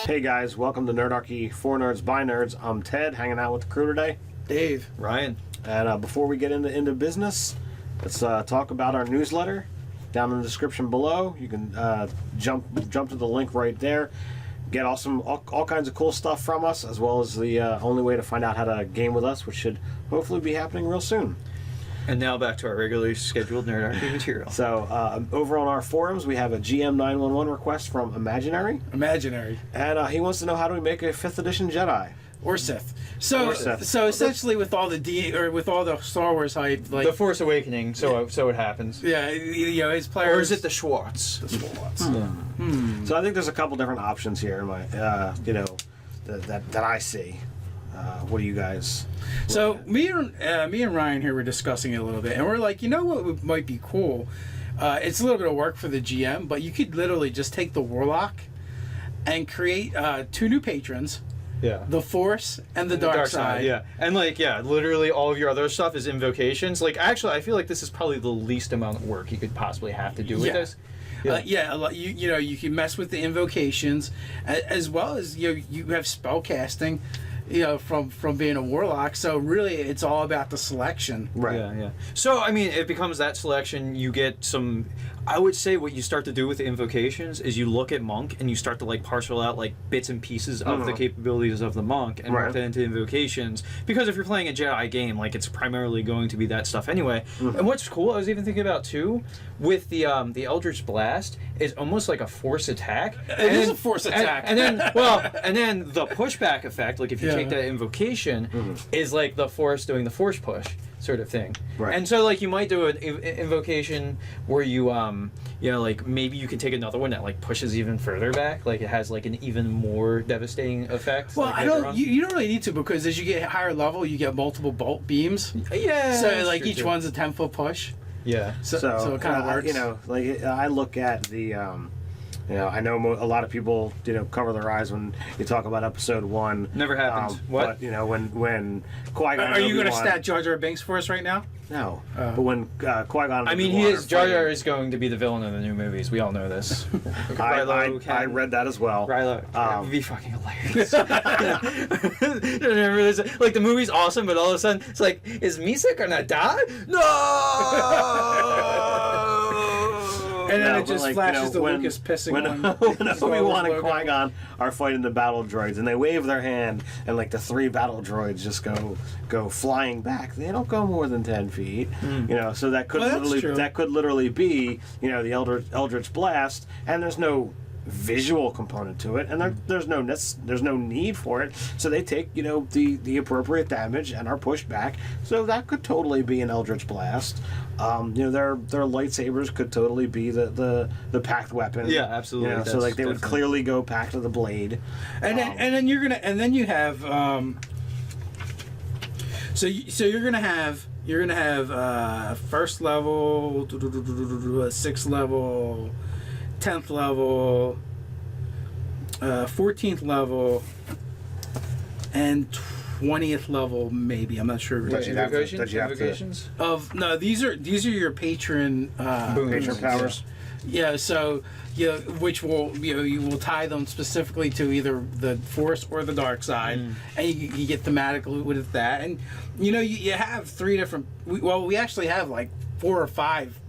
Hey guys, welcome to Nerdarchy, for nerds by nerds. I'm Ted, hanging out with the crew today. Dave. Ryan. And before we get into business, let's talk about our newsletter. Down in the description below, you can jump to the link right there. Get all kinds of cool stuff from us, as well as the only way to find out how to game with us, which should hopefully be happening real soon. And now back to our regularly scheduled Nerdarchy material. So over on our forums, we have a GM 911 request from Imaginary. And he wants to know, how do we make a 5th edition Jedi? Or Sith. So essentially, with all the Star Wars hype, like the Force Awakening, so it happens. Yeah, his players. Or is it the Schwartz? The Schwartz. So I think there's a couple different options here in my, that I see. What do you guys? So me and Ryan here were discussing it a little bit, and we're like, what might be cool? It's a little bit of work for the GM, but you could literally just take the Warlock and create 2 new patrons. Yeah. The Force and the Dark Side. Yeah. And literally all of your otother stuff is invocations. Actually, I feel like this is probably the least amount of work you could possibly have to do with this. Yeah. You can mess with the invocations, as well as you have spell casting. From being a warlock, so really it's all about the selection. Right. Yeah. So I mean, it becomes that selection. You get some. I would say what you start to do with the invocations is you look at monk and you start to parcel out bits and pieces of the capabilities of the monk and work that into invocations. Because if you're playing a Jedi game, it's primarily going to be that stuff anyway. And what's cool, I was even thinking about too, with the Eldritch Blast, is almost like a force attack. It is a force attack. And then the pushback effect, if you take that invocation, is like the force doing the force push sort of thing. Right. And so you might do an invocation where you maybe you can take another one that pushes even further back, it has an even more devastating effect. Well, you don't really need to, because as you get higher level, you get multiple bolt beams. Yeah. So each one's a 10-foot push. Yeah. So it kind of works. I look at the. I know a lot of people, cover their eyes when you talk about episode 1. Never happened. What? But, when Qui-Gon... Are you going to stat Jar Jar Binks for us right now? No. But when Qui-Gon... I mean, Jar Jar is going to be the villain of the new movies. We all know this. I read that as well. Rilo. That would be fucking hilarious. The movie's awesome, but all of a sudden, it's is Misa going to die? No! And then it just flashes to Lucas pissing when Obi-Wan and Qui-Gon are fighting the battle droids, and they wave their hand, and the 3 battle droids just go flying back. They don't go more than 10 feet. So that could literally be the Eldritch Blast, and there's no visual component to it, and there's no need for it. So they take the appropriate damage and are pushed back. So that could totally be an Eldritch Blast. Their lightsabers could totally be the packed weapon. Yeah, absolutely. So they would clearly go back to the blade. And then you have so you're gonna have first level, 6th level, 10th level, 14th level, and 20th level, maybe. I'm not sure. Invocations? No, these are your patron powers. Yeah, so which will you will tie them specifically to either the Force or the Dark Side, and you get thematically with that, and you have 3 different. We actually have 4 or 5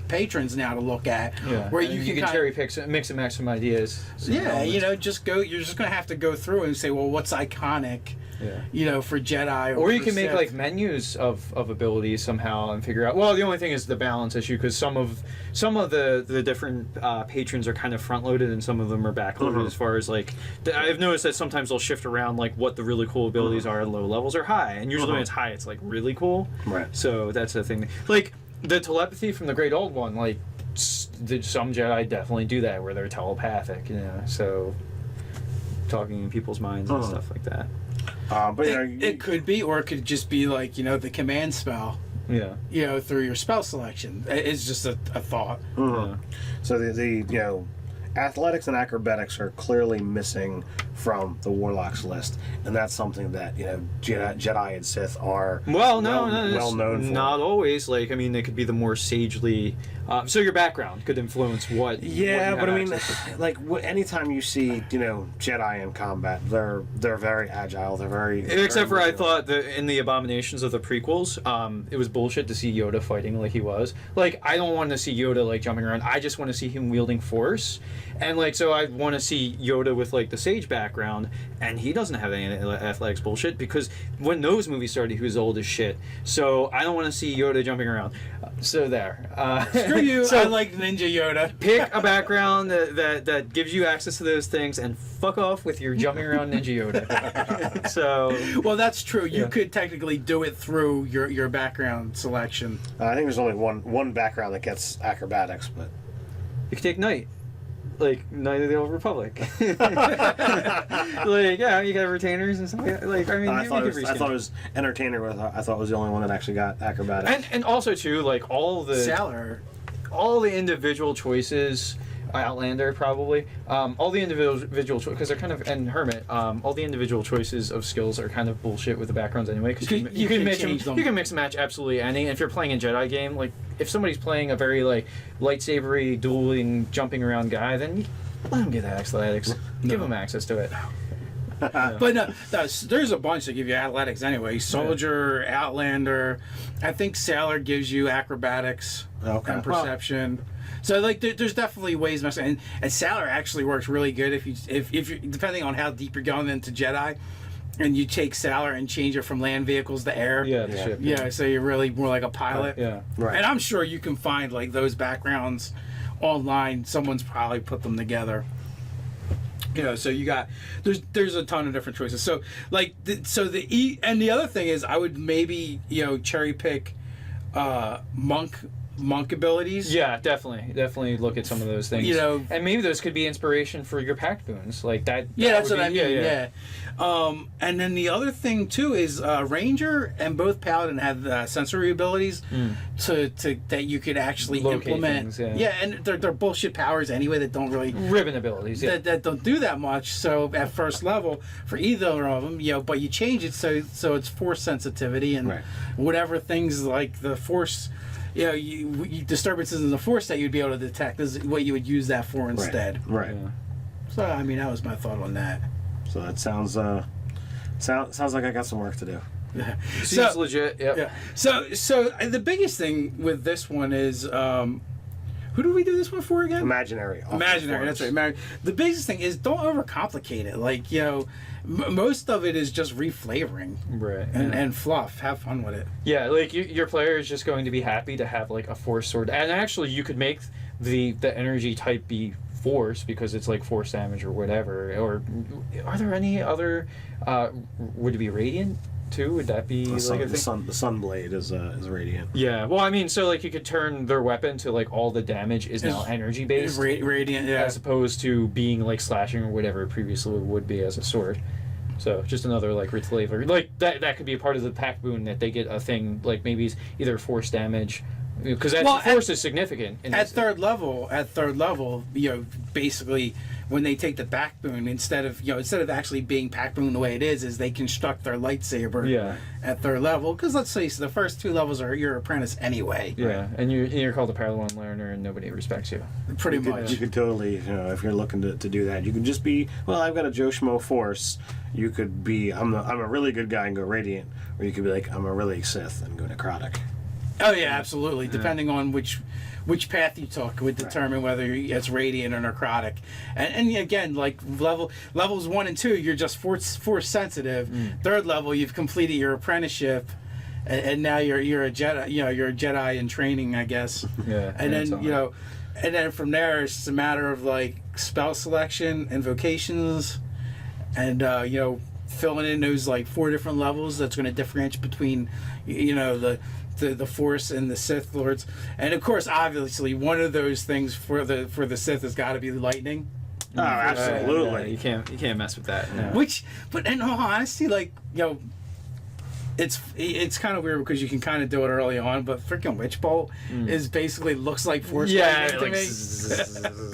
patrons now to look at, where you can cherry pick, mix and match some ideas. You're just gonna have to go through and say, well, what's iconic, for Jedi, or you can Sith. make menus of abilities somehow and figure out. Well, the only thing is the balance issue, because some of the different patrons are kind of front loaded and some of them are back loaded. As far as I've noticed that sometimes they'll shift around what the really cool abilities are at low levels or high, and usually when it's high, it's really cool. Right. So that's the thing. The telepathy from the Great Old One, some Jedi definitely do that, where they're telepathic, so talking in people's minds and stuff like that. But it could be, or it could just be the command spell. Yeah. Through your spell selection. It's just a thought. So the athletics and acrobatics are clearly missing from the Warlocks list, and that's something that Jedi and Sith are well known for. Not always. Like, I mean, they could be the more sagely. So your background could influence what. Yeah, what but I mean, to. like anytime you see Jedi in combat, they're very agile. They're very. Except for I vigilant. thought that in the Abominations of the prequels, it was bullshit to see Yoda fighting like he was. Like, I don't want to see Yoda like jumping around. I just want to see him wielding Force, and like so I want to see Yoda with like the sage background, and he doesn't have any athletics bullshit because when those movies started, he was old as shit. So I don't want to see Yoda jumping around. So there. Screw you. So I like Ninja Yoda. pick a background that gives you access to those things, and fuck off with your jumping around Ninja Yoda. So. Well, that's true. You Yeah. could technically do it through your background selection. I think there's only one background that gets acrobatics, but You could take Knight. Like, Knight of the Old Republic. Like, yeah, you got retainers and stuff. Like, I mean, I you thought could it was Entertainer. I thought it was the only one that actually got acrobatics. and also too, like all the individual choices, Outlander probably, all the individual because they're kind of and Hermit, all the individual choices of skills are kind of bullshit with the backgrounds anyway. Because you can mix change them. You can mix and match absolutely any. And if you're playing a Jedi game, like if somebody's playing a very like lightsabery, dueling, jumping around guy, then let them get athletics. Give them access to it. But no, there's a bunch that give you athletics anyway. Soldier, Outlander. I think Sailor gives you acrobatics and perception. So like, there's definitely ways. And Sailor actually works really good if you depending on how deep you're going into Jedi, and you take Sailor and change it from land vehicles to air. Yeah, the ship. Yeah, so you're really more like a pilot. Yeah. Right. And I'm sure you can find like those backgrounds online. Someone's probably put them together. So you got there's a ton of different choices. So like and the other thing is I would maybe cherry pick monk abilities. Yeah, definitely look at some of those things. And maybe those could be inspiration for your packed boons, like that. Yeah, that's would what be- I mean. Yeah. And then the other thing too is Ranger and both Paladin have sensory abilities to that you could actually Locate implement. things, yeah. And they're bullshit powers anyway that don't really ribbon abilities. Yeah, that don't do that much. So at first level for either of them, but you change it so it's force sensitivity and whatever things like the force. You disturbances in the force that you'd be able to detect is what you would use that for instead. Right. Yeah. So I mean, that was my thought on that. So that sounds like I got some work to do. Seems legit. Yep. Yeah. So the biggest thing with this one is who do we do this one for again? Imaginary. Imaginary. That's right. The biggest thing is don't overcomplicate it. Like most of it is just reflavoring. Right. And fluff. Have fun with it. Yeah, like your player is just going to be happy to have like a force sword, and actually you could make the energy type be force because it's like force damage or whatever. Or are there any other? Would it be radiant too? Would that be The like a thing? sun blade is radiant. Yeah. Well, I mean, so like you could turn their weapon to like all the damage is now energy based, Radiant. Yeah. as opposed to being like slashing or whatever it previously would be as a sword. So just another like flavor. Like that could be a part of the pack boon that they get a thing like maybe it's either force damage. Because force is significant. At third level, basically when they take the back boon, instead of actually being pack boon the way it is they construct their lightsaber at third level. Because let's say the first two levels are your apprentice anyway. Yeah, and you're called a Padawan learner and nobody respects you. Pretty much. You could totally, if you're looking to do that, you can just be, well, I've got a Joe Schmo force. You could be, I'm a really good guy and go radiant, or you could be like, I'm a really Sith and go necrotic. Oh yeah, absolutely. Yeah. Depending on which path you took would determine whether it's radiant or necrotic. And again, like levels 1 and 2, you're just force sensitive. Third level, you've completed your apprenticeship, and now you're a Jedi. You're a Jedi in training, I guess. Yeah. And then and then from there, it's just a matter of like spell selection, invocations, and filling in those like 4 different levels. That's going to differentiate between the Force and the Sith Lords, and of course, obviously, one of those things for the Sith has got to be lightning. Oh, absolutely! You can't mess with that. No. But in all honesty, like it's kind of weird because you can kind of do it early on, but freaking Witch Bolt is basically looks like Force Yeah, lightning like,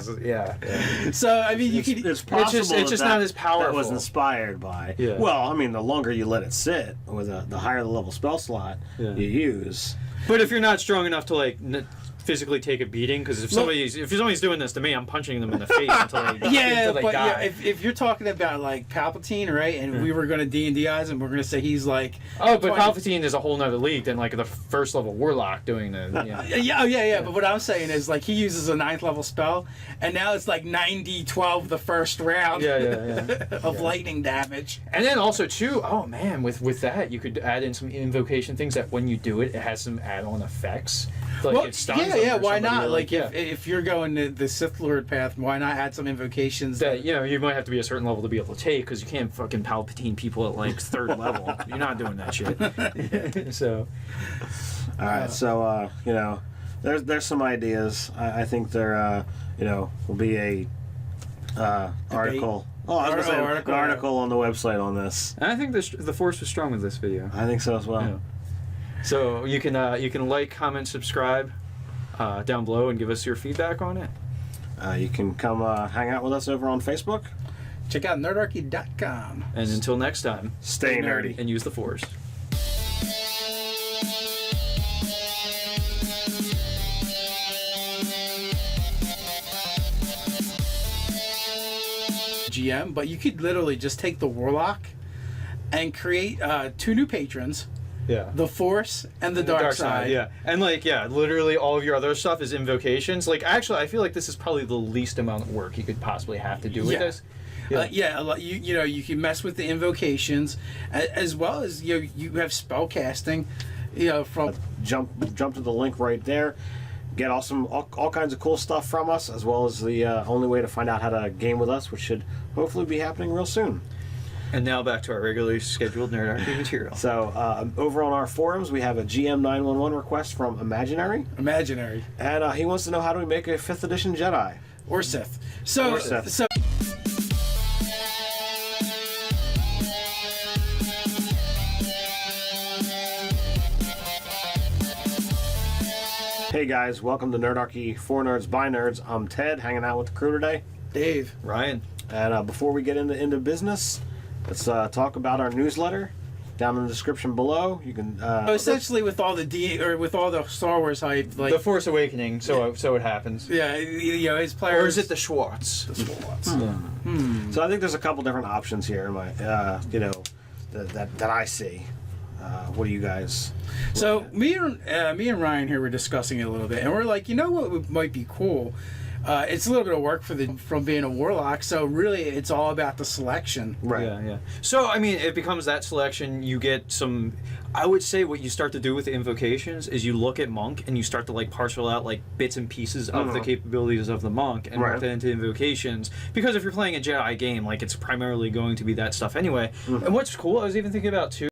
to me. yeah. So I mean, you could. It's possible it's just not as powerful. That was inspired by. Yeah. Well, I mean, the longer you let it sit, with the higher the level spell slot you use. But if you're not strong enough to like physically take a beating, because if somebody's doing this to me, I'm punching them in the face until they Yeah, until they but die. yeah, if you're talking about like Palpatine, right, and we were going to D&Dize him, we're going to say he's like. Oh, but Palpatine is a whole nother league than like the first level Warlock doing the. Yeah. But what I'm saying is like he uses a 9th level spell, and now it's like 90-12 the first round. Of lightning damage. And then also too, oh man, with that you could add in some invocation things that when you do it, it has some add-on effects. Like Well, it stuns them yeah. or Why somebody, not? or Like if you're going the Sith Lord path, why not add some invocations? that you might have to be a certain level to be able to take, because you can't fucking Palpatine people at like 3rd level. You're not doing that shit. So. All right, so there's some ideas. I think there will be a article. Oh, I was gonna say an article on the website on this. And I think the Force was strong with this video. I think so as well. Yeah. So you can like, comment, subscribe down below, and give us your feedback on it. You can come hang out with us over on Facebook. Check out nerdarchy.com. And until next time, Stay nerdy. and use the Force. GM, but you could literally just take the Warlock and create 2 new patrons. Yeah. The Force and the Dark Side. Yeah. And literally all of your other stuff is invocations. Like, actually, I feel like this is probably the least amount of work you could possibly have to do with this. You can mess with the invocations as well as you have spell casting. From Jump to the link right there. Get all kinds of cool stuff from us, as well as the only way to find out how to game with us, which should hopefully be happening real soon. And now back to our regularly scheduled Nerdarchy material. So over on our forums, we have a GM 911 request from Imaginary, and he wants to know how do we make a 5th edition Jedi or Sith. So. Hey guys, welcome to Nerdarchy for Nerds by Nerds. I'm Ted, hanging out with the crew today. Dave. Ryan. And before we get into business, let's talk about our newsletter. Down in the description below, you can. Essentially, with all the Star Wars hype, like the Force Awakening. So it happens. Yeah, his players. Or is it the Schwartz? The Schwartz. So I think there's a couple different options here. That I see. What do you guys? So me and Ryan here were discussing it a little bit, and we're like, what might be cool. It's a little bit of work from being a Warlock, so really it's all about the selection. Right. Yeah. So I mean, it becomes that selection. You get some. I would say what you start to do with the invocations is you look at Monk and you start to like parcel out like bits and pieces of the capabilities of the Monk and work that into invocations. Because if you're playing a Jedi game, like it's primarily going to be that stuff anyway. And what's cool, I was even thinking about too.